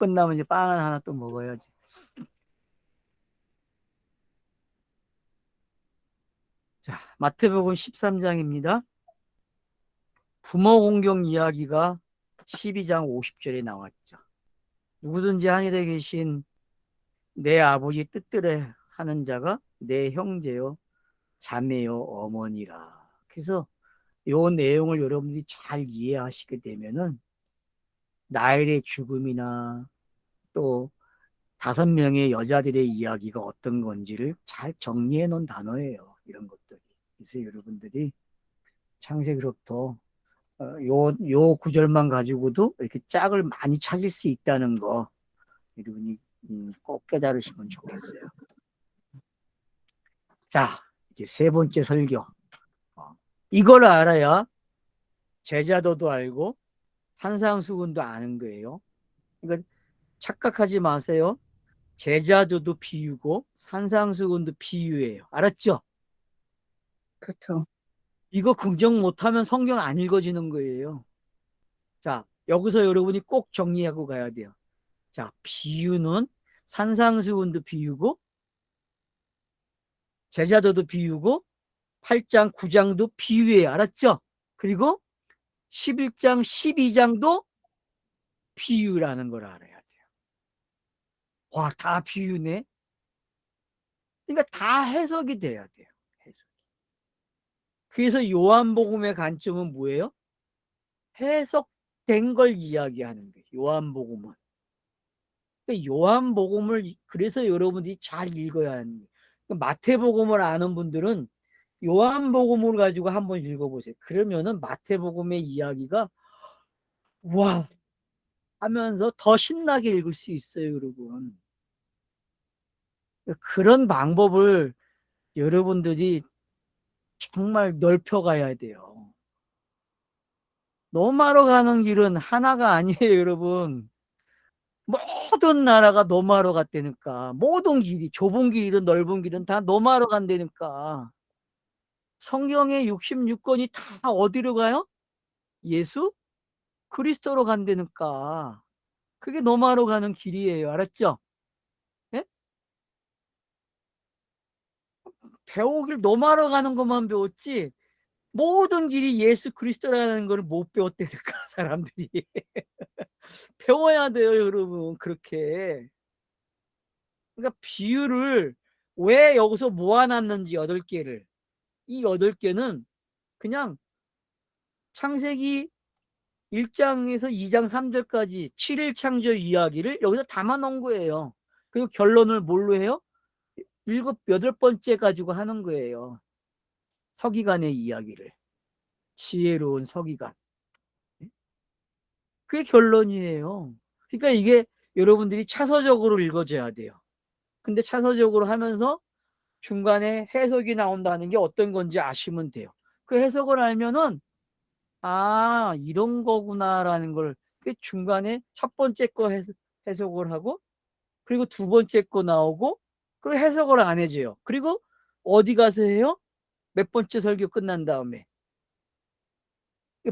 끝나면 이제 빵 하나 또 먹어야지. 자, 마태복음 13장입니다. 부모 공경 이야기가 12장 50절에 나왔죠. 누구든지 하늘에 계신 내 아버지 뜻대로 하는 자가 내 형제요, 자매요, 어머니라. 그래서 이 내용을 여러분들이 잘 이해하시게 되면은 나일의 죽음이나 또 5명의 여자들의 이야기가 어떤 건지를 잘 정리해 놓은 단어예요. 이런 것들이. 그래서 여러분들이 창세기로부터 요 구절만 가지고도 이렇게 짝을 많이 찾을 수 있다는 거 여러분이 꼭 깨달으시면 좋겠어요. 자, 이제 세 번째 설교. 이걸 알아야 제자도도 알고 산상수훈도 아는 거예요. 그러니까 착각하지 마세요. 제자도도 비유고 산상수훈도 비유예요. 알았죠? 그렇죠. 이거 긍정 못하면 성경 안 읽어지는 거예요. 자, 여기서 여러분이 꼭 정리하고 가야 돼요. 자, 비유는 산상수훈도 비유고 제자도도 비유고 8장, 9장도 비유예요. 알았죠? 그리고 11장, 12장도 비유라는 걸 알아야 돼요. 와, 다 비유네. 그러니까 다 해석이 돼야 돼요. 해석. 그래서 요한복음의 관점은 뭐예요? 해석된 걸 이야기하는 거예요. 요한복음은. 그러니까 요한복음을 그래서 여러분들이 잘 읽어야 하는 거예요. 그러니까 마태복음을 아는 분들은 요한복음을 가지고 한번 읽어보세요. 그러면은 마태복음의 이야기가 와 하면서 더 신나게 읽을 수 있어요, 여러분. 그런 방법을 여러분들이 정말 넓혀가야 돼요. 노마로 가는 길은 하나가 아니에요, 여러분. 모든 나라가 노마로 갔다니까. 모든 길이, 좁은 길이든 넓은 길은 다 노마로 간다니까. 성경의 66권이 다 어디로 가요? 예수 그리스도로 간다니까. 그게 노마로 가는 길이에요. 알았죠? 예? 배우길 노마로 가는 것만 배웠지 모든 길이 예수 그리스도라는 걸 못 배웠다니까 사람들이. 배워야 돼요, 여러분. 그렇게. 그러니까 비유를 왜 여기서 모아놨는지 8개를. 이 8개는 그냥 창세기 1장에서 2장 3절까지 7일 창조 이야기를 여기서 담아 놓은 거예요. 그리고 결론을 뭘로 해요? 8번째 가지고 하는 거예요. 서기관의 이야기를. 지혜로운 서기관. 그게 결론이에요. 그러니까 이게 여러분들이 차서적으로 읽어줘야 돼요. 근데 차서적으로 하면서 중간에 해석이 나온다는 게 어떤 건지 아시면 돼요. 그 해석을 알면은 아 이런 거구나라는 걸 그 중간에 첫 번째 거 해석을 하고 그리고 두 번째 거 나오고 그 해석을 안 해줘요. 그리고 어디 가서 해요? 몇 번째 설교 끝난 다음에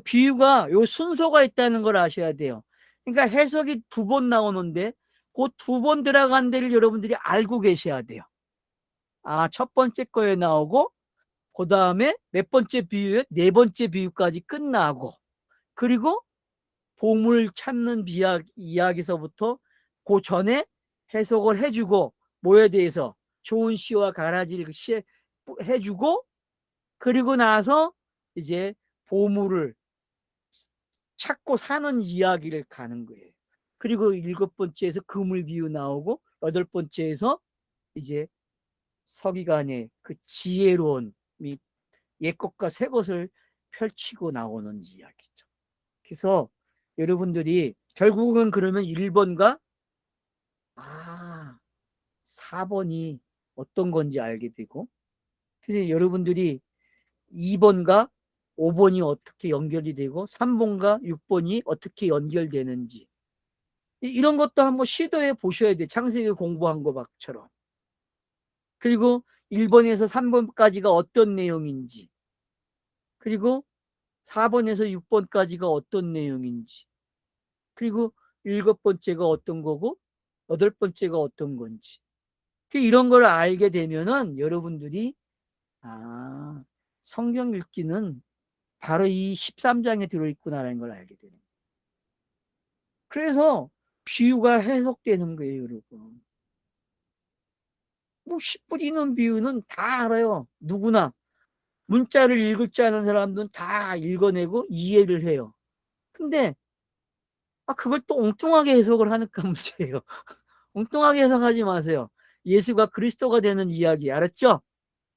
비유가 요 순서가 있다는 걸 아셔야 돼요. 그러니까 해석이 2번 나오는데 그 2번 들어간 데를 여러분들이 알고 계셔야 돼요. 아, 첫 번째 거에 나오고 그 다음에 몇 번째 비유에 4번째 비유까지 끝나고 그리고 보물 찾는 이야기서부터 그 전에 해석을 해주고 뭐에 대해서 좋은 시와 가라지를 해주고 그리고 나서 이제 보물을 찾고 사는 이야기를 가는 거예요. 그리고 7번째에서 그물 비유 나오고 8번째에서 이제 서기관의 그 지혜로운 옛것과 새것을 펼치고 나오는 이야기죠. 그래서 여러분들이 결국은 그러면 1번과 4번이 어떤 건지 알게 되고 그래서 여러분들이 2번과 5번이 어떻게 연결이 되고 3번과 6번이 어떻게 연결되는지 이런 것도 한번 시도해 보셔야 돼. 창세기 공부한 것처럼. 그리고 1번에서 3번까지가 어떤 내용인지 그리고 4번에서 6번까지가 어떤 내용인지 그리고 7번째가 어떤 거고 8번째가 어떤 건지. 이런 걸 알게 되면은 여러분들이 성경 읽기는 바로 이 13장에 들어있구나라는 걸 알게 되는 거예요. 그래서 비유가 해석되는 거예요, 여러분. 뭐 10분 있는 비유는 다 알아요. 누구나. 문자를 읽을 줄 아는 사람들은 다 읽어내고 이해를 해요. 근데 그걸 또 엉뚱하게 해석을 하니까 문제예요. 엉뚱하게 해석하지 마세요. 예수가 그리스도가 되는 이야기 알았죠?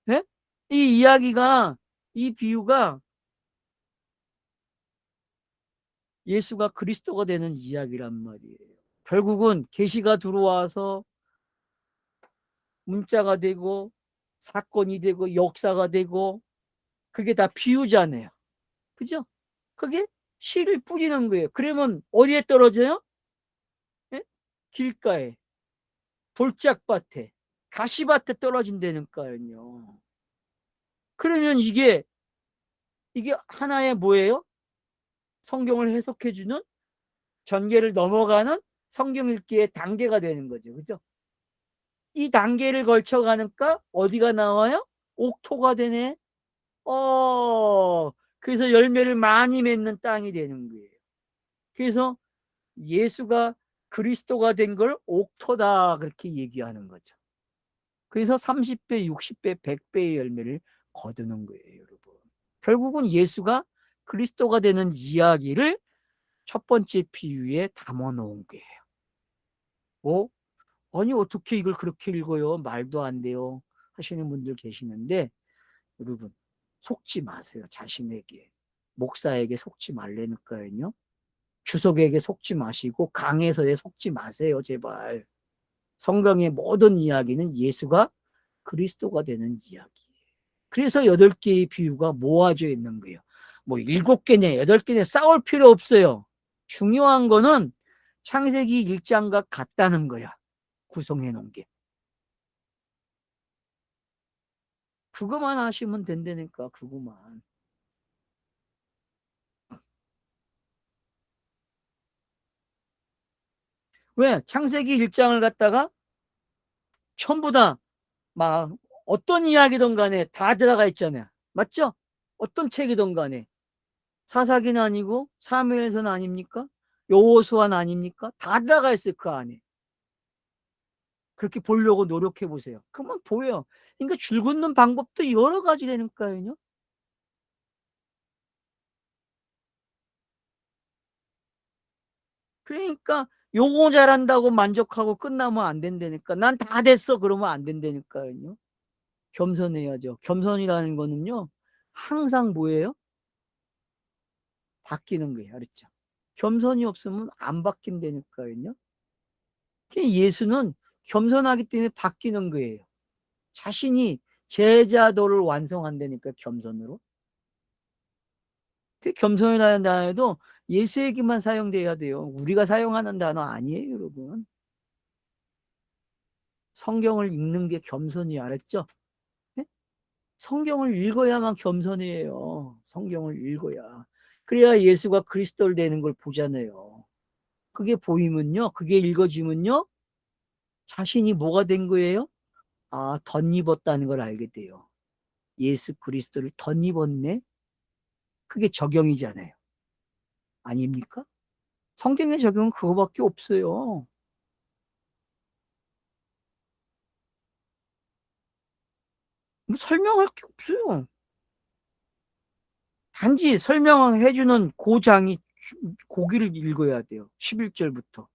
네? 이 이야기가, 이 비유가 예수가 그리스도가 되는 이야기란 말이에요. 결국은 계시가 들어와서 문자가 되고 사건이 되고 역사가 되고 그게 다 비유잖아요. 그죠? 그게 씨를 뿌리는 거예요. 그러면 어디에 떨어져요? 예? 길가에, 돌짝밭에, 가시밭에 떨어진다니까요. 그러면 이게 하나의 뭐예요? 성경을 해석해주는, 전개를 넘어가는 성경 읽기의 단계가 되는 거죠. 그죠? 이 단계를 걸쳐가니까 어디가 나와요? 옥토가 되네. 그래서 열매를 많이 맺는 땅이 되는 거예요. 그래서 예수가 그리스도가 된 걸 옥토다 그렇게 얘기하는 거죠. 그래서 30배, 60배, 100배의 열매를 거두는 거예요, 여러분. 결국은 예수가 그리스도가 되는 이야기를 첫 번째 비유에 담아 놓은 거예요. 아니 어떻게 이걸 그렇게 읽어요? 말도 안 돼요 하시는 분들 계시는데, 여러분 속지 마세요. 자신에게, 목사에게 속지 말라니까요. 주석에게 속지 마시고 강해서에 속지 마세요, 제발. 성경의 모든 이야기는 예수가 그리스도가 되는 이야기예요. 그래서 8개의 비유가 모아져 있는 거예요. 뭐 7개네 8개네 싸울 필요 없어요. 중요한 거는 창세기 1장과 같다는 거야. 구성해 놓은 게. 그거만 하시면 된다니까. 그거만. 왜? 창세기 1장을 갖다가 전부 다 막 어떤 이야기든 간에 다 들어가 있잖아요. 맞죠? 어떤 책이든 간에. 사사기는 아니고 사무엘서는 아닙니까? 여호수아는 아닙니까? 다 들어가 있어요, 그 안에. 그렇게 보려고 노력해 보세요. 그러면 보여요. 그러니까 줄 긋는 방법도 여러 가지 되니까요. 그러니까 요거 잘한다고 만족하고 끝나면 안 된다니까. 난 다 됐어 그러면 안 된다니까요. 겸손해야죠. 겸손이라는 거는요, 항상 뭐예요? 바뀌는 거예요. 알았죠? 겸손이 없으면 안 바뀐다니까요. 예수는 겸손하기 때문에 바뀌는 거예요. 자신이 제자도를 완성한다니까, 겸손으로. 겸손이라는 단어도 예수에게만 사용돼야 돼요. 우리가 사용하는 단어 아니에요, 여러분. 성경을 읽는 게 겸손이, 알았죠? 네? 성경을 읽어야만 겸손이에요. 성경을 읽어야. 그래야 예수가 그리스도를 되는 걸 보잖아요. 그게 보이면요, 그게 읽어지면요, 자신이 뭐가 된 거예요? 덧입었다는 걸 알게 돼요. 예수 그리스도를 덧입었네? 그게 적용이잖아요. 아닙니까? 성경의 적용은 그거밖에 없어요. 뭐 설명할 게 없어요. 단지 설명해주는 고장이 고기를 읽어야 돼요. 11절부터.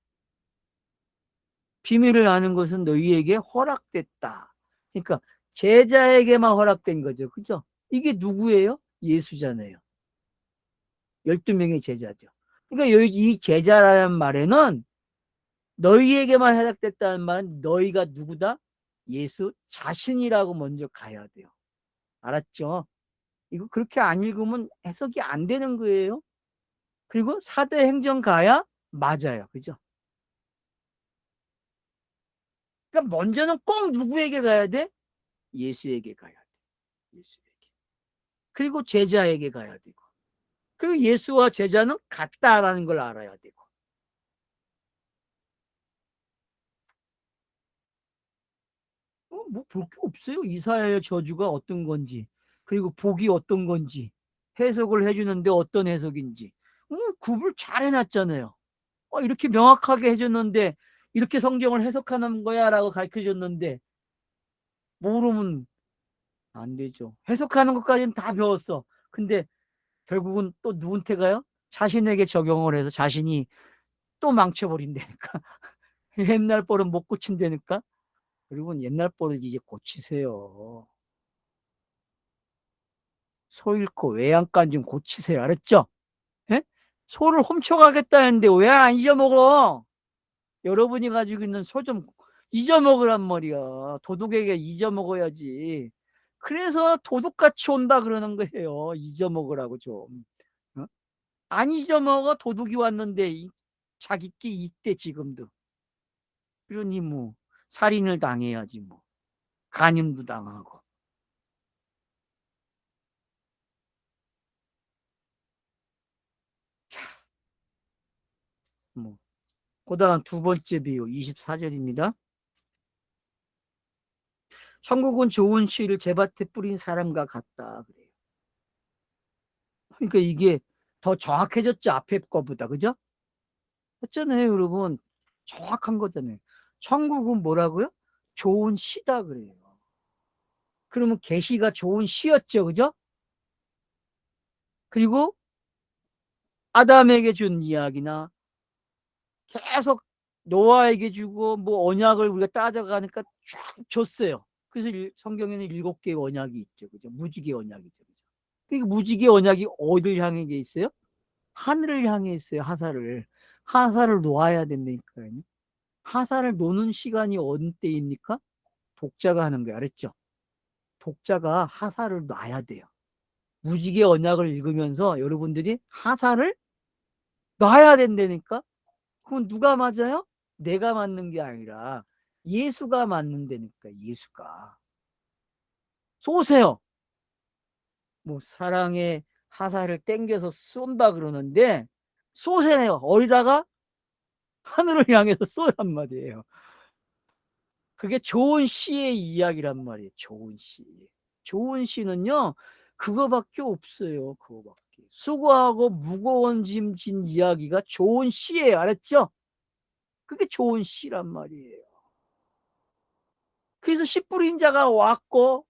비밀을 아는 것은 너희에게 허락됐다. 그러니까 제자에게만 허락된 거죠. 그죠? 이게 누구예요? 예수잖아요. 12명의 제자죠. 그러니까 여기 이 제자라는 말에는 너희에게만 허락됐다는 말은 너희가 누구다? 예수 자신이라고 먼저 가야 돼요. 알았죠? 이거 그렇게 안 읽으면 해석이 안 되는 거예요. 그리고 사도행전 가야 맞아요. 그죠? 그러니까 먼저는 꼭 누구에게 가야 돼? 예수에게 가야 돼. 예수에게. 그리고 제자에게 가야 되고. 그리고 예수와 제자는 같다라는 걸 알아야 되고. 뭐 볼 게 없어요. 이사야의 저주가 어떤 건지, 그리고 복이 어떤 건지 해석을 해주는데 어떤 해석인지 구분 잘 해놨잖아요. 이렇게 명확하게 해줬는데 이렇게 성경을 해석하는 거야 라고 가르쳐줬는데 모르면 안 되죠. 해석하는 것까지는 다 배웠어. 근데 결국은 또 누군테 가요? 자신에게 적용을 해서 자신이 또 망쳐버린다니까. 옛날 버릇 못 고친다니까. 그리고 옛날 버릇 이제 고치세요. 소 잃고 외양간 좀 고치세요. 알았죠? 예? 소를 훔쳐가겠다 했는데 왜 안 잊어먹어? 여러분이 가지고 있는 소 좀 잊어먹으란 말이야. 도둑에게 잊어먹어야지. 그래서 도둑같이 온다 그러는 거예요. 잊어먹으라고 좀. 어? 안 잊어먹어 도둑이 왔는데 자기끼 있대 지금도. 그러니 뭐 살인을 당해야지 뭐. 간임도 당하고. 자, 뭐 그다음 두 번째 비유 24절입니다. 천국은 좋은 씨를 제밭에 뿌린 사람과 같다 그래요. 그러니까 이게 더 정확해졌죠. 앞에 거보다. 그죠? 했잖아요, 여러분. 정확한 거잖아요. 천국은 뭐라고요? 좋은 씨다 그래요. 그러면 계시가 좋은 씨였죠. 그죠? 그리고 아담에게 준 이야기나 계속 노아에게 주고 뭐 언약을 우리가 따져가니까 쫙 줬어요. 그래서 성경에는 7개의 언약이 있죠. 그죠? 무지개 언약이죠. 그죠? 그 무지개 언약이 어디를 향해 있어요? 하늘을 향해 있어요. 하사를. 하사를 놓아야 된다니까요. 하사를 노는 시간이 어느 때입니까? 독자가 하는 거예요. 알았죠? 독자가 하사를 놔야 돼요. 무지개 언약을 읽으면서 여러분들이 하사를 놔야 된다니까? 그건 누가 맞아요? 내가 맞는 게 아니라 예수가 맞는다니까, 예수가. 쏘세요. 뭐 사랑의 하사를 땡겨서 쏜다 그러는데 쏘세요. 어디다가? 하늘을 향해서 쏘란 말이에요. 그게 좋은 시의 이야기란 말이에요. 좋은 시. 좋은 시는요, 그거밖에 없어요. 그거밖에. 수고하고 무거운 짐 진 이야기가 좋은 시예요. 알았죠? 그게 좋은 시란 말이에요. 그래서 씨 뿌린 자가 왔고,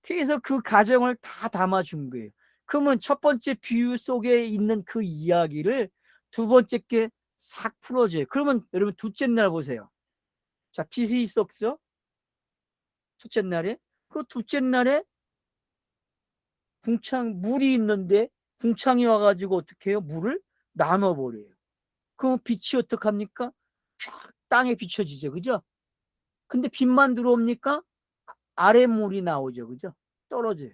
그래서 그 가정을 다 담아준 거예요. 그러면 첫 번째 비유 속에 있는 그 이야기를 두 번째 게 싹 풀어줘요. 그러면 여러분 둘째 날 보세요. 자, 빛이 있었죠? 첫째 날에. 그 둘째 날에 궁창 물이 있는데 궁창이 와가지고 어떻게 해요? 물을 나눠버려요. 그럼 빛이 어떡합니까? 쫙 땅에 비춰지죠. 그죠? 근데 빛만 들어옵니까? 아랫물이 나오죠. 그죠? 떨어져요.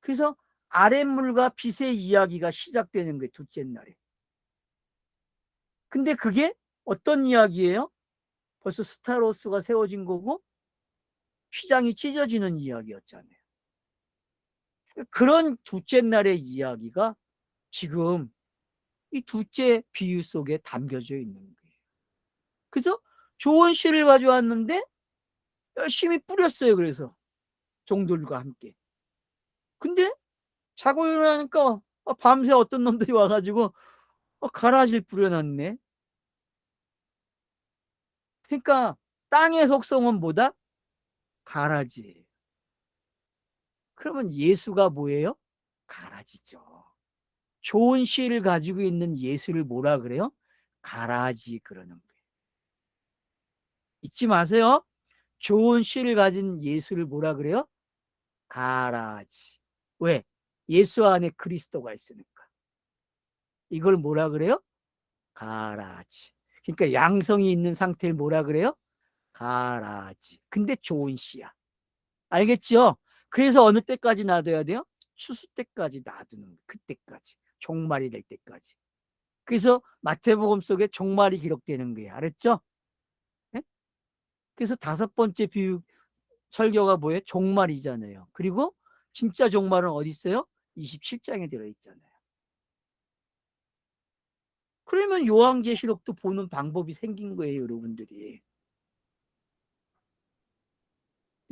그래서 아랫물과 빛의 이야기가 시작되는 거예요. 둘째 날에. 근데 그게 어떤 이야기예요? 벌써 스타로스가 세워진 거고 휘장이 찢어지는 이야기였잖아요. 그런 둘째 날의 이야기가 지금 이 둘째 비유 속에 담겨져 있는 거예요. 그래서 좋은 씨를 가져왔는데 열심히 뿌렸어요. 그래서 종들과 함께. 근데 자고 일어나니까 밤새 어떤 놈들이 와가지고 가라지를 뿌려놨네. 그러니까 땅의 속성은 뭐다? 가라지. 그러면 예수가 뭐예요? 가라지죠. 좋은 씨를 가지고 있는 예수를 뭐라 그래요? 가라지 그러는 거예요. 잊지 마세요. 좋은 씨를 가진 예수를 뭐라 그래요? 가라지. 왜? 예수 안에 그리스도가 있으니까. 이걸 뭐라 그래요? 가라지. 그러니까 양성이 있는 상태를 뭐라 그래요? 가라지. 근데 좋은 씨야. 알겠죠? 그래서 어느 때까지 놔둬야 돼요? 추수 때까지 놔두는 거예요. 그때까지. 종말이 될 때까지. 그래서 마태복음 속에 종말이 기록되는 거예요. 알았죠? 네? 그래서 다섯 번째 비유 설교가 뭐예요? 종말이잖아요. 그리고 진짜 종말은 어디 있어요? 27장에 들어있잖아요. 그러면 요한계시록도 보는 방법이 생긴 거예요, 여러분들이.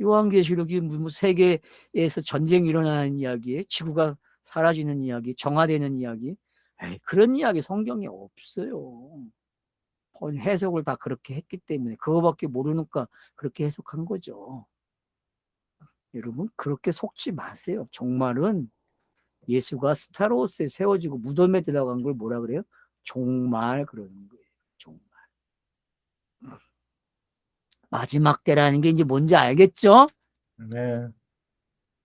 요한계시록이 뭐 세계에서 전쟁이 일어나는 이야기, 지구가 사라지는 이야기, 정화되는 이야기, 에이, 그런 이야기 성경에 없어요. 해석을 다 그렇게 했기 때문에 그거밖에 모르니까 그렇게 해석한 거죠. 여러분 그렇게 속지 마세요. 종말은 예수가 스타로스에 세워지고 무덤에 들어간 걸 뭐라 그래요? 종말 그러는 거예요. 종말. 마지막 때라는 게 이제 뭔지 알겠죠? 네.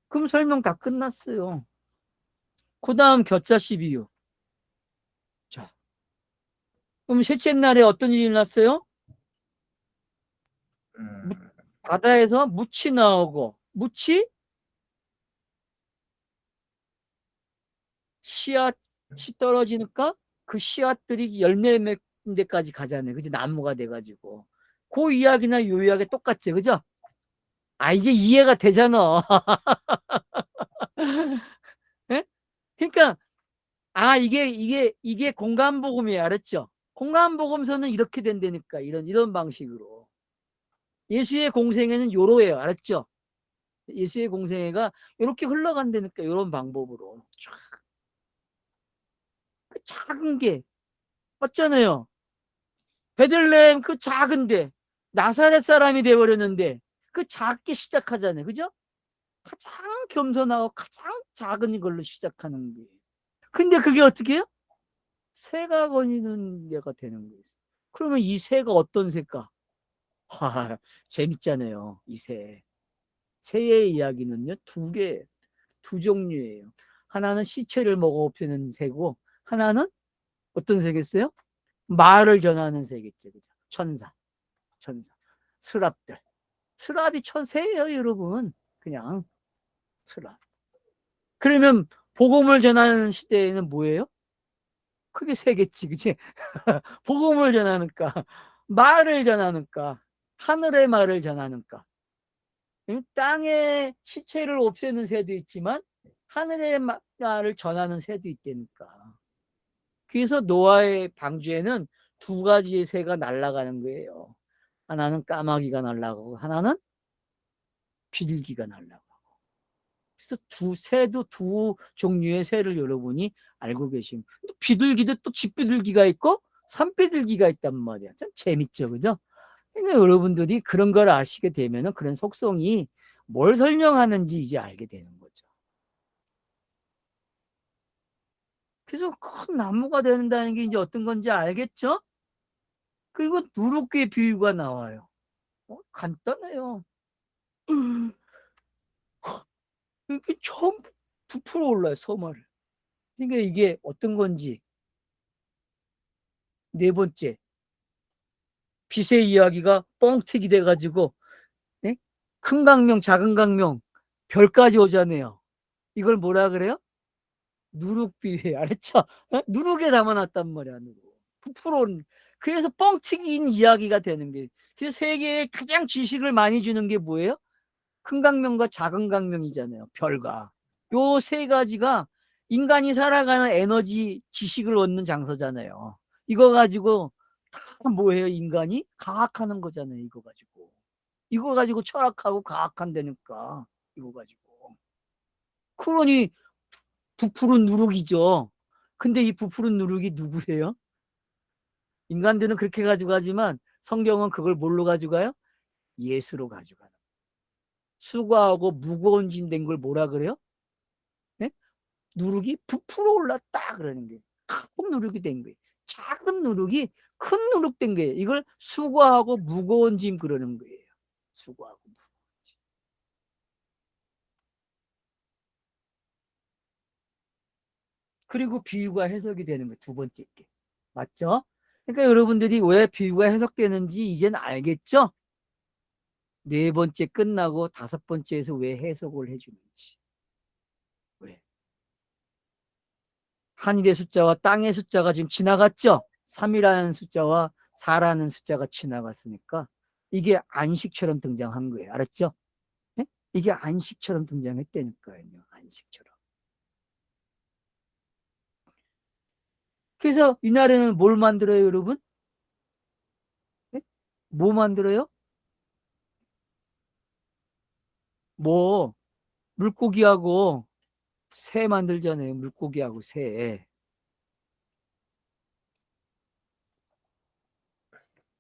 그럼 설명 다 끝났어요. 그 다음 겨자씨 비유. 자, 그럼 셋째 날에 어떤 일이 일어났어요? 바다에서 무치 나오고, 무치 씨앗이 떨어지니까 그 씨앗들이 열매 맺는 데까지 가잖아요. 그지? 나무가 돼가지고. 그 이야기나 요 이야기 똑같죠. 그죠? 아, 이제 이해가 되잖아. 예? 그러니까, 아, 이게 공간복음이에요. 알았죠? 공간복음서는 이렇게 된다니까. 이런 방식으로. 예수의 공생애는 요로예요. 알았죠? 예수의 공생애가 이렇게 흘러간다니까. 이런 방법으로. 그 작은 게, 맞잖아요. 베들레헴 그 작은데, 나사렛 사람이 돼버렸는데, 그 작게 시작하잖아요. 그죠? 가장 겸손하고 가장 작은 걸로 시작하는 거예요. 근데 그게 어떻게 해요? 새가 거니는 데가 되는 거예요. 그러면 이 새가 어떤 새일까? 하, 재밌잖아요. 이 새. 새의 이야기는요, 두 종류예요. 하나는 시체를 먹어 없애는 새고, 하나는 어떤 새겠어요? 말을 전하는 새겠죠. 그죠? 천사. 스랍들. 스랍이 새예요, 여러분. 그냥 스랍. 그러면 복음을 전하는 시대에는 뭐예요? 그게 새겠지, 그치? 복음을 전하니까, 말을 전하니까, 하늘의 말을 전하니까. 땅의 시체를 없애는 새도 있지만, 하늘의 말을 전하는 새도 있다니까. 그래서 노아의 방주에는 두 가지의 새가 날아가는 거예요. 하나는 까마귀가 날아가고, 하나는 비둘기가 날아가고. 그래서 새도 두 종류의 새를 여러분이 알고 계시면, 비둘기도 또 집비둘기가 있고 산비둘기가 있단 말이야. 참 재밌죠, 그죠? 그러니까 여러분들이 그런 걸 아시게 되면은 그런 속성이 뭘 설명하는지 이제 알게 되는 거죠. 그래서 큰 나무가 된다는 게 이제 어떤 건지 알겠죠? 그리고 누룩의 비유가 나와요. 간단해요. 이게 처음 부풀어 올라요, 소말을. 그러니까 이게 어떤 건지. 네 번째, 빛의 이야기가 뻥튀기 돼가지고, 네? 큰 강명, 작은 강명, 별까지 오잖아요. 이걸 뭐라 그래요? 누룩비유, 알았죠? 누룩에 담아놨단 말이야, 누룩. 부풀어온. 그래서 뻥튀기인 이야기가 되는 게. 그래서 세계에 가장 지식을 많이 주는 게 뭐예요? 큰 강명과 작은 강명이잖아요. 별과. 요 세 가지가 인간이 살아가는 에너지, 지식을 얻는 장소잖아요. 이거 가지고 다 뭐예요? 인간이 과학하는 거잖아요. 이거 가지고 철학하고 과학한다니까. 이거 가지고. 그러니 부풀은 누룩이죠. 근데 이 부풀은 누룩이 누구예요? 인간들은 그렇게 가지고 가지만 성경은 그걸 뭘로 가져가요? 예수로 가져가는. 수고하고 무거운 짐 된 걸 뭐라 그래요? 네? 누룩이 부풀어 올랐다 그러는 게 큰 누룩이 된 거예요. 작은 누룩이 큰 누룩 된 거예요. 이걸 수고하고 무거운 짐 그러는 거예요. 수고하고 무거운 짐. 그리고 비유가 해석이 되는 거예요. 두 번째 게. 맞죠? 그러니까 여러분들이 왜 비유가 해석되는지 이제는 알겠죠? 네 번째 끝나고 다섯 번째에서 왜 해석을 해주는지. 왜? 하늘의 숫자와 땅의 숫자가 지금 지나갔죠? 3이라는 숫자와 4라는 숫자가 지나갔으니까 이게 안식처럼 등장한 거예요. 알았죠? 네? 이게 안식처럼 등장했다니까요. 안식처럼. 그래서 이날에는 뭘 만들어요, 여러분? 네? 뭐 만들어요? 뭐 물고기하고 새 만들잖아요. 물고기하고 새.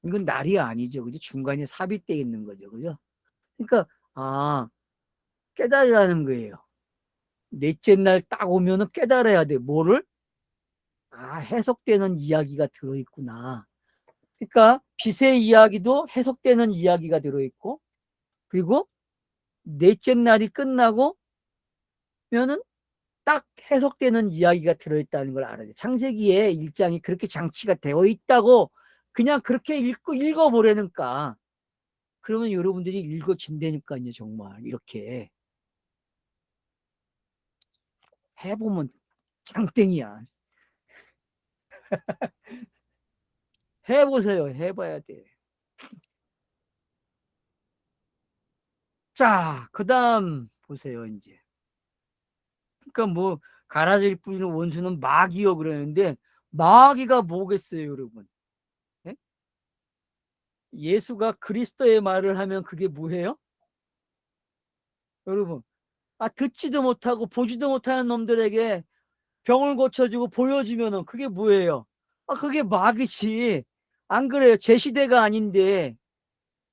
이건 날이 아니죠. 그죠? 중간에 삽입돼 있는 거죠. 그죠? 그러니까, 깨달으라는 거예요. 넷째 날 딱 오면은 깨달아야 돼. 뭐를? 해석되는 이야기가 들어있구나. 그러니까, 빛의 이야기도 해석되는 이야기가 들어있고, 그리고 넷째 날이 끝나고, 면은 딱 해석되는 이야기가 들어있다는 걸 알아야 돼. 창세기에 1장이 그렇게 장치가 되어 있다고 그냥 그렇게 읽어보라니까. 그러면 여러분들이 읽어진다니까요, 정말. 이렇게 해보면 장땡이야. 해보세요. 해봐야 돼. 자, 그 다음 보세요, 이제. 그러니까 뭐, 가라질 뿌리는 원수는 마귀요, 그러는데, 마귀가 뭐겠어요, 여러분? 예? 예수가 그리스도의 말을 하면 그게 뭐예요? 여러분, 듣지도 못하고 보지도 못하는 놈들에게 병을 고쳐주고 보여주면은 그게 뭐예요? 그게 마귀지. 안 그래요? 제 시대가 아닌데.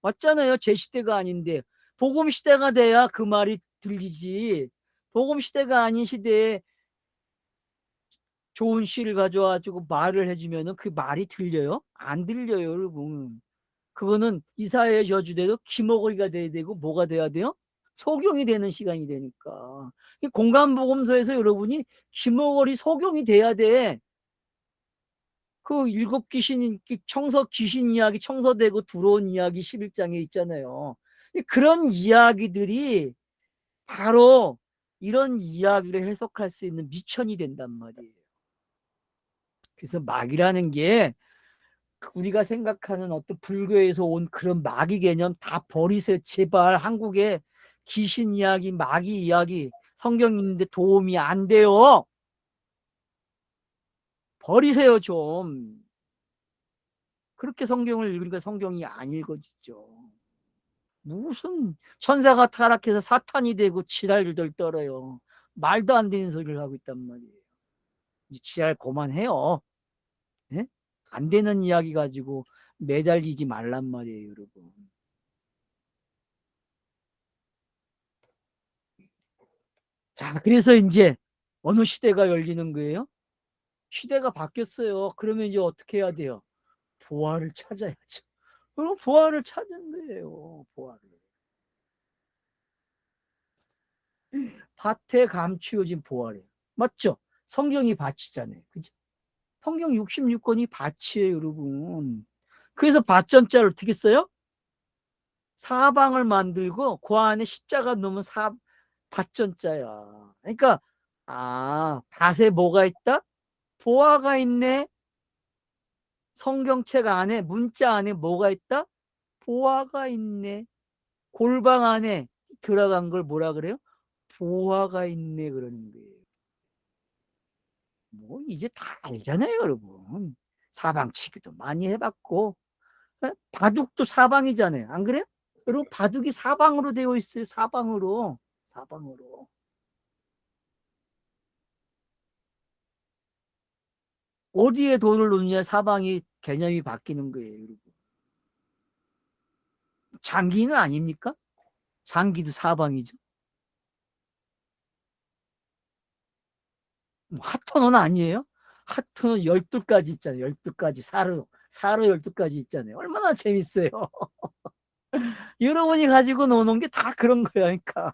맞잖아요. 제 시대가 아닌데. 복음 시대가 돼야 그 말이 들리지. 복음 시대가 아닌 시대에 좋은 시를 가져와가지고 말을 해주면은 그 말이 들려요? 안 들려요, 여러분. 그거는 이사야의 저주대로 기머거리가 돼야 되고 뭐가 돼야 돼요? 소경이 되는 시간이 되니까. 공간복음서에서 여러분이 기머거리 소경이 돼야 돼. 그 일곱 귀신, 청서 귀신 이야기, 청서되고 들어온 이야기 11장에 있잖아요. 그런 이야기들이 바로 이런 이야기를 해석할 수 있는 미천이 된단 말이에요. 그래서 마귀라는 게 우리가 생각하는 어떤 불교에서 온 그런 마귀 개념 다 버리세요. 제발. 한국에 귀신 이야기, 마귀 이야기 성경 있는데 도움이 안 돼요. 버리세요, 좀. 그렇게 성경을 읽으니까 성경이 안 읽어지죠. 무슨 천사가 타락해서 사탄이 되고 지랄들 떨어요. 말도 안 되는 소리를 하고 있단 말이에요. 이제 지랄 그만해요. 예? 안 되는 이야기 가지고 매달리지 말란 말이에요, 여러분. 자, 그래서 이제 어느 시대가 열리는 거예요? 시대가 바뀌었어요. 그러면 이제 어떻게 해야 돼요? 보화를 찾아야죠. 그럼 보화를 찾은 거예요. 보화를. 밭에 감추어진 보화래요. 맞죠? 성경이 밭이잖아요. 그죠? 성경 66권이 밭이에요, 여러분. 그래서 밭전자를 어떻게 써요? 사방을 만들고 그 안에 십자가 넣으면 밭전자야. 그러니까 밭에 뭐가 있다? 보화가 있네. 성경책 안에 문자 안에 뭐가 있다? 보화가 있네. 골방 안에 들어간 걸 뭐라 그래요? 보화가 있네 그러는 거예요. 뭐 이제 다 알잖아요, 여러분. 사방치기도 많이 해봤고 바둑도 사방이잖아요. 안 그래요? 여러분 바둑이 사방으로 되어 있어요. 사방으로. 사방으로. 어디에 돌을 놓느냐 사방이 개념이 바뀌는 거예요, 여러분. 장기는 아닙니까? 장기도 사방이죠. 하토는 아니에요? 하토는 12가지 있잖아요. 12가지. 사로 12가지 있잖아요. 얼마나 재밌어요. 여러분이 가지고 노는 게 다 그런 거야. 그러니까.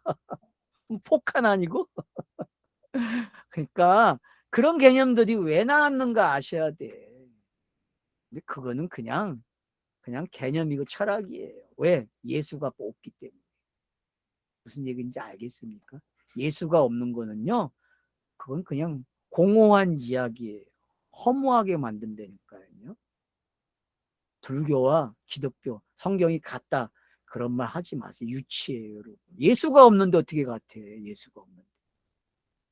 폭탄 아니고. 그러니까 그런 개념들이 왜 나왔는가 아셔야 돼. 근데 그거는 그냥 개념이고 철학이에요. 왜? 예수가 뽑기 때문에. 무슨 얘기인지 알겠습니까? 예수가 없는 거는요. 그건 그냥 공허한 이야기예요. 허무하게 만든다니까요. 불교와 기독교, 성경이 같다. 그런 말 하지 마세요. 유치해요, 여러분. 예수가 없는데 어떻게 같아? 예수가 없는데.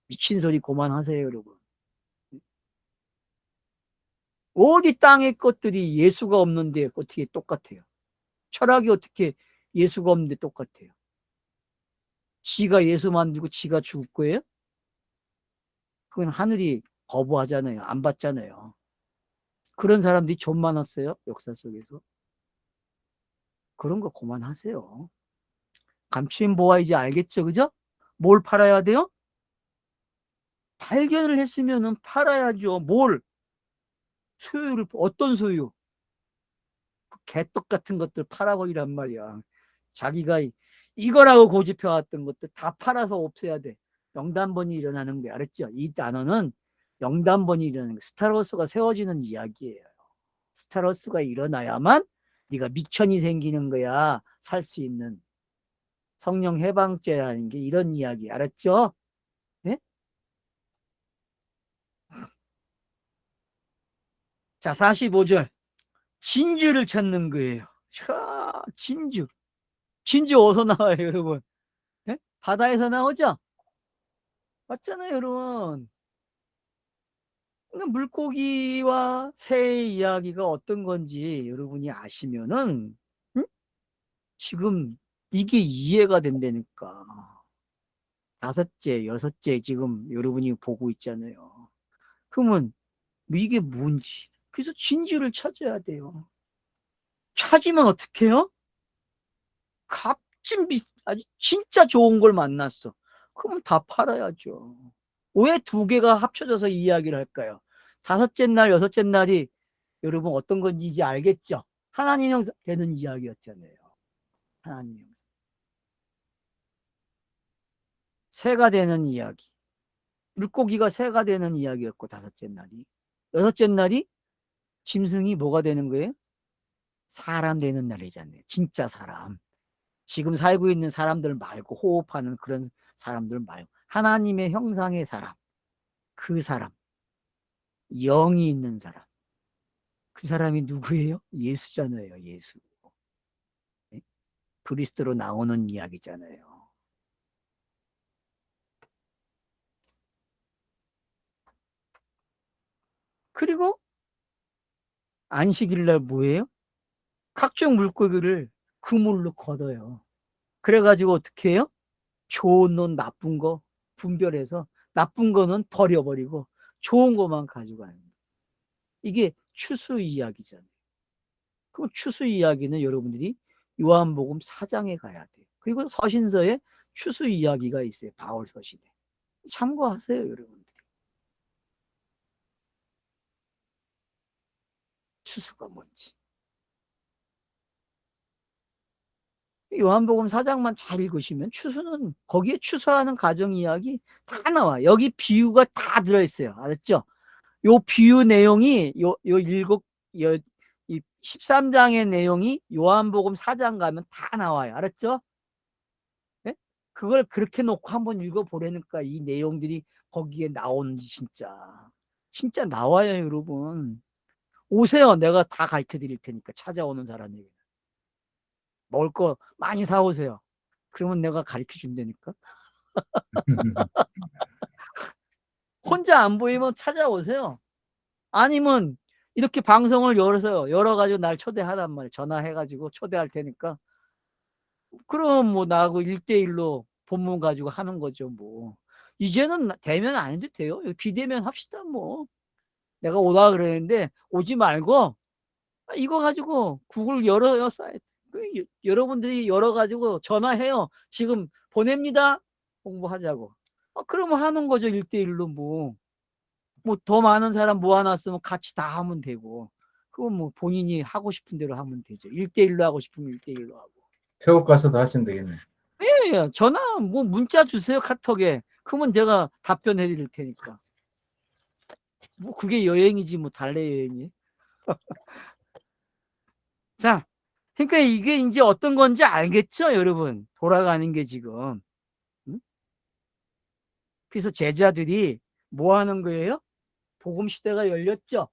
미친 소리 그만하세요, 여러분. 어디 땅의 것들이 예수가 없는데 어떻게 똑같아요? 철학이 어떻게 예수가 없는데 똑같아요? 지가 예수 만들고 지가 죽을 거예요? 그건 하늘이 거부하잖아요. 안 받잖아요. 그런 사람들이 좀 많았어요. 역사 속에서. 그런 거 그만하세요. 감추인 보아 이제 알겠죠? 그죠? 뭘 팔아야 돼요? 발견을 했으면은 팔아야죠. 뭘? 소유를, 어떤 소유? 개떡 같은 것들 팔아버리란 말이야. 자기가 이거라고 고집해왔던 것들 다 팔아서 없애야 돼. 영단번이 일어나는 거야. 알았죠? 이 단어는 영단번이 일어나는 거야. 스타로스가 세워지는 이야기예요. 스타로스가 일어나야만 네가 미천이 생기는 거야. 살 수 있는. 성령 해방죄라는 게 이런 이야기. 알았죠? 네? 자, 45절. 진주를 찾는 거예요. 야, 진주. 진주 어디서 나와요, 여러분? 네? 바다에서 나오죠? 맞잖아요, 여러분. 그러니까 물고기와 새의 이야기가 어떤 건지 여러분이 아시면은, 응? 지금 이게 이해가 된다니까. 다섯째, 여섯째 지금 여러분이 보고 있잖아요. 그러면 이게 뭔지. 그래서 진주를 찾아야 돼요. 찾으면 어떻게 해요? 값진 아주 진짜 좋은 걸 만났어. 그러면 다 팔아야죠. 왜 두 개가 합쳐져서 이야기를 할까요? 다섯째 날, 여섯째 날이 여러분 어떤 건지 이제 알겠죠? 하나님 형상 되는 이야기였잖아요. 하나님 형상. 새가 되는 이야기. 물고기가 새가 되는 이야기였고, 다섯째 날이. 여섯째 날이 짐승이 뭐가 되는 거예요? 사람 되는 날이잖아요. 진짜 사람. 지금 살고 있는 사람들 말고, 호흡하는 그런 사람들 말고, 하나님의 형상의 사람. 그 사람. 영이 있는 사람. 그 사람이 누구예요? 예수잖아요. 예수. 네? 그리스도로 나오는 이야기잖아요. 그리고 안식일 날 뭐예요? 각종 물고기를 그물로 걷어요. 그래가지고 어떻게 해요? 좋은 놈, 나쁜 거 분별해서 나쁜 거는 버려버리고 좋은 것만 가져가는 거예요. 이게 추수 이야기잖아요. 그럼 추수 이야기는 여러분들이 요한복음 4장에 가야 돼요. 그리고 서신서에 추수 이야기가 있어요. 바울 서신에. 참고하세요, 여러분들이. 추수가 뭔지. 요한복음 4장만 잘 읽으시면 추수는 거기에 추수하는 가정 이야기 다 나와. 여기 비유가 다 들어있어요. 알았죠? 요 비유 내용이 요 일곱 이 13장의 내용이 요한복음 4장 가면 다 나와요. 알았죠? 네? 그걸 그렇게 놓고 한번 읽어보려니까 이 내용들이 거기에 나오는지 진짜 나와요, 여러분. 오세요. 내가 다 가르쳐 드릴 테니까 찾아오는 사람에게. 먹을 거 많이 사오세요. 그러면 내가 가르쳐 준다니까. 혼자 안 보이면 찾아오세요. 아니면 이렇게 방송을 열어가지고 날 초대하단 말이에요. 전화해가지고 초대할 테니까. 그럼 뭐 나하고 1대1로 본문 가지고 하는 거죠, 뭐. 이제는 대면 안 해도 돼요. 비대면 합시다, 뭐. 내가 오라 그랬는데 오지 말고 이거 가지고 구글 열어요, 사이트. 여러분들이 열어가지고 전화해요. 지금 보냅니다. 공부하자고. 그러면 하는 거죠, 1대1로 뭐. 뭐 더 많은 사람 모아놨으면 같이 다 하면 되고. 그건 뭐 본인이 하고 싶은 대로 하면 되죠. 1대1로 하고 싶으면 1대1로 하고. 태국 가서도 하시면 되겠네. 예, 전화, 뭐 문자 주세요, 카톡에. 그러면 제가 답변해 드릴 테니까. 뭐 그게 여행이지, 뭐 달래 여행이. 자, 그러니까 이게 이제 어떤 건지 알겠죠, 여러분? 돌아가는 게 지금. 응? 그래서 제자들이 뭐 하는 거예요? 복음 시대가 열렸죠?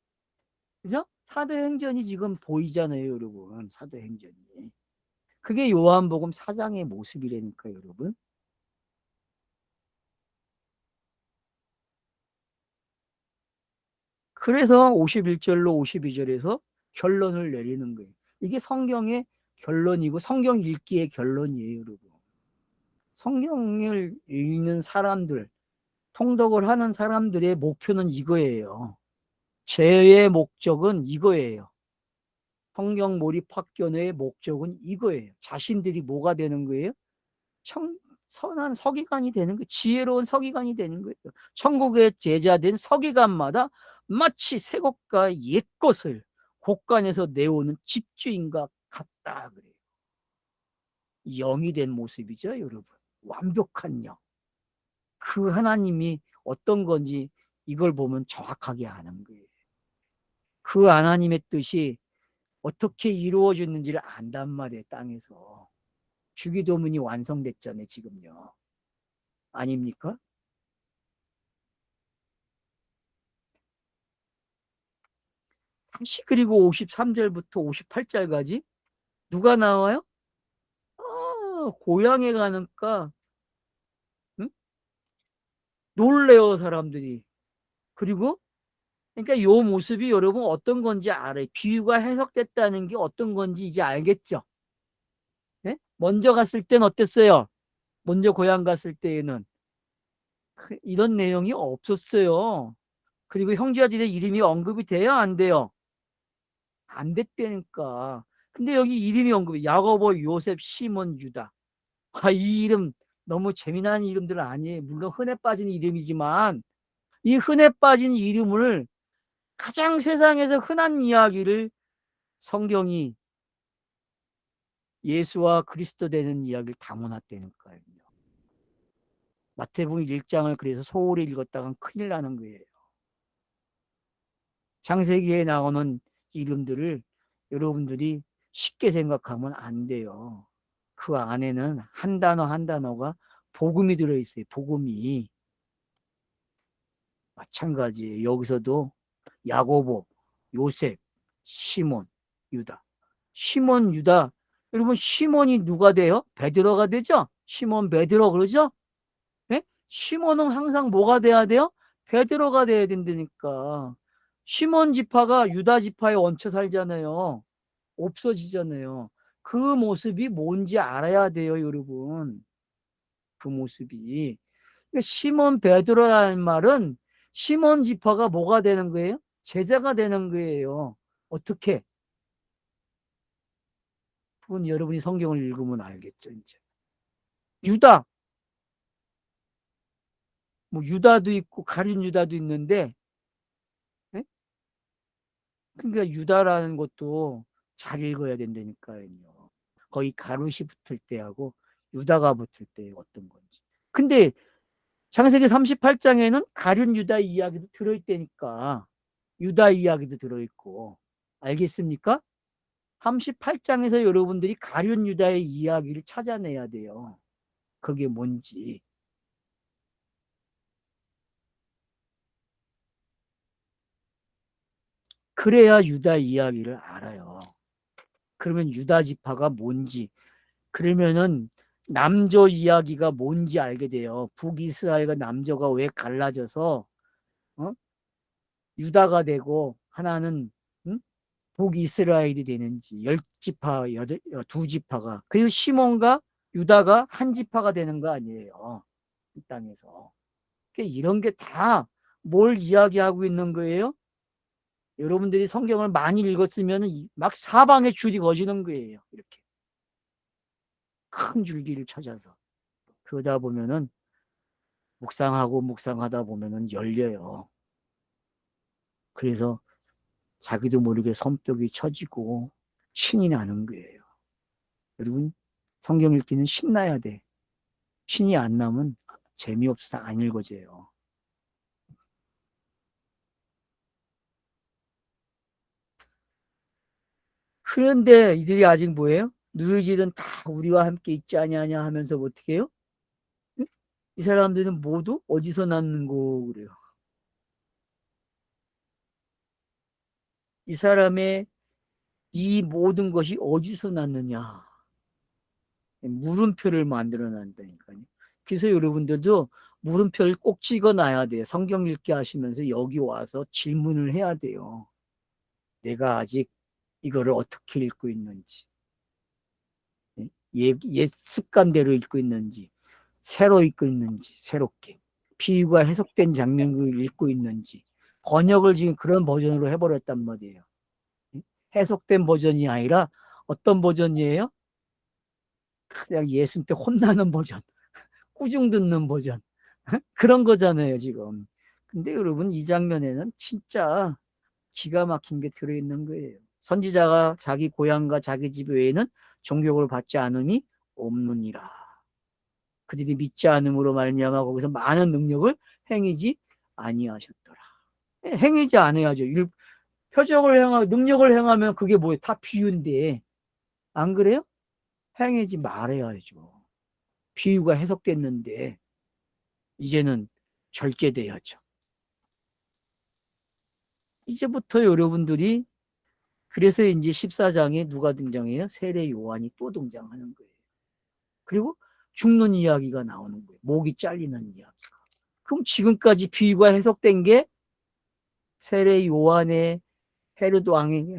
그죠? 사도행전이 지금 보이잖아요, 여러분. 사도행전이. 그게 요한복음 4장의 모습이라니까, 여러분. 그래서 51절로 52절에서 결론을 내리는 거예요. 이게 성경의 결론이고 성경 읽기의 결론이에요, 여러분. 성경을 읽는 사람들, 통독을 하는 사람들의 목표는 이거예요. 죄의 목적은 이거예요. 성경 몰입학교의 목적은 이거예요. 자신들이 뭐가 되는 거예요? 선한 서기관이 되는 거예요. 지혜로운 서기관이 되는 거예요. 천국의 제자된 서기관마다 마치 새 것과 옛 것을 곳간에서 내오는 집주인과 같다 그래요. 영이 된 모습이죠, 여러분. 완벽한 영. 그 하나님이 어떤 건지 이걸 보면 정확하게 아는 거예요. 그 하나님의 뜻이 어떻게 이루어졌는지를 안단 말이에요, 땅에서. 주기도문이 완성됐잖아요, 지금요. 아닙니까? 다시 그리고 53절부터 58절까지 누가 나와요? 고향에 가니까 응? 놀래요, 사람들이. 그리고 그러니까 요 모습이 여러분 어떤 건지 알아요. 비유가 해석됐다는 게 어떤 건지 이제 알겠죠? 네? 먼저 갔을 땐 어땠어요? 먼저 고향 갔을 때에는 이런 내용이 없었어요. 그리고 형제들의 이름이 언급이 돼요? 안 돼요? 안 됐다니까. 근데 여기 이름이 언급이 야고보, 요셉, 시몬, 유다. 이 이름 너무 재미난 이름들 아니에요. 물론 흔해 빠진 이름이지만 이 흔해 빠진 이름을 가장 세상에서 흔한 이야기를 성경이 예수와 그리스도 되는 이야기를 담아놨다니까요. 마태복음 1장을 그래서 소홀히 읽었다간 큰일 나는 거예요. 창세기에 나오는 이름들을 여러분들이 쉽게 생각하면 안 돼요. 그 안에는 한 단어 한 단어가 복음이 들어있어요. 복음이. 마찬가지예요. 여기서도 야고보, 요셉, 시몬, 유다. 시몬, 유다. 여러분 시몬이 누가 돼요? 베드로가 되죠? 시몬 베드로 그러죠? 네? 시몬은 항상 뭐가 돼야 돼요? 베드로가 돼야 된다니까. 시몬 지파가 유다 지파에 얹혀 살잖아요. 없어지잖아요. 그 모습이 뭔지 알아야 돼요, 여러분. 그 모습이. 그러니까 시몬 베드로라는 말은 시몬 지파가 뭐가 되는 거예요? 제자가 되는 거예요. 어떻게? 그건 여러분이 성경을 읽으면 알겠죠, 이제. 유다. 뭐 유다도 있고 가룟 유다도 있는데, 네? 그러니까 유다라는 것도 잘 읽어야 된다니까요. 거의 가룟이 붙을 때하고 유다가 붙을 때 어떤 건지. 근데 창세기 38장에는 가룟 유다 이야기도 들어있다니까. 유다 이야기도 들어있고. 알겠습니까? 38장에서 여러분들이 가룟 유다의 이야기를 찾아내야 돼요. 그게 뭔지. 그래야 유다 이야기를 알아요. 그러면 유다 지파가 뭔지, 그러면은 남조 이야기가 뭔지 알게 돼요. 북이스라엘과 남조가 왜 갈라져서 어? 유다가 되고 하나는 북이스라엘이 되는지, 10지파, 2지파가. 그리고 시몬과 유다가 한 지파가 되는 거 아니에요. 이 땅에서. 이런 게 다 뭘 이야기하고 있는 거예요? 여러분들이 성경을 많이 읽었으면 막 사방에 줄이 거지는 거예요. 이렇게. 큰 줄기를 찾아서. 그러다 보면은 묵상하고 묵상하다 보면은 열려요. 그래서 자기도 모르게 손뼉이 쳐지고 신이 나는 거예요. 여러분, 성경 읽기는 신나야 돼. 신이 안 나면 재미없어서 안 읽어져요. 그런데 이들이 아직 뭐예요? 너희들은 다 우리와 함께 있지 아니하냐 하면서 어떻게 해요? 응? 이 사람들은 모두 어디서 낳는 거 그래요? 이 사람의 이 모든 것이 어디서 났느냐? 물음표를 만들어 놨다니까요. 그래서 여러분들도 물음표를 꼭 찍어 놔야 돼요. 성경 읽기 하시면서 여기 와서 질문을 해야 돼요. 내가 아직 이거를 어떻게 읽고 있는지, 옛 습관대로 읽고 있는지, 새로 읽고 있는지, 새롭게 비유가 해석된 장면을 읽고 있는지, 번역을 지금 그런 버전으로 해버렸단 말이에요. 해석된 버전이 아니라 어떤 버전이에요? 그냥 예수님 때 혼나는 버전, 꾸중 듣는 버전, 그런 거잖아요 지금. 근데 여러분 이 장면에는 진짜 기가 막힌 게 들어있는 거예요. 선지자가 자기 고향과 자기 집 외에는 종교를 받지 않음이 없느니라. 그들이 믿지 않음으로 말미암아 거기서 많은 능력을 행하지 아니하셨더라. 행하지 않아야죠. 표적을 행하고 능력을 행하면 그게 뭐예요? 다 비유인데 안 그래요? 행하지 말아야죠. 비유가 해석됐는데 이제는 절제돼야죠. 이제부터 여러분들이 그래서 이제 14장에 누가 등장해요? 세례 요한이 또 등장하는 거예요. 그리고 죽는 이야기가 나오는 거예요. 목이 잘리는 이야기. 그럼 지금까지 비유가 해석된 게 세례 요한의 헤롯 왕의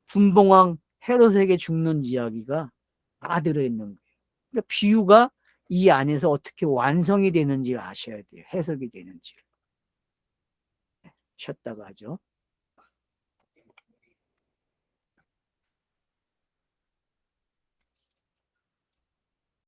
분봉왕 헤롯에게 죽는 이야기가 다 들어있는 거예요. 그러니까 비유가 이 안에서 어떻게 완성이 되는지를 아셔야 돼요. 해석이 되는지를. 쉬었다가 하죠.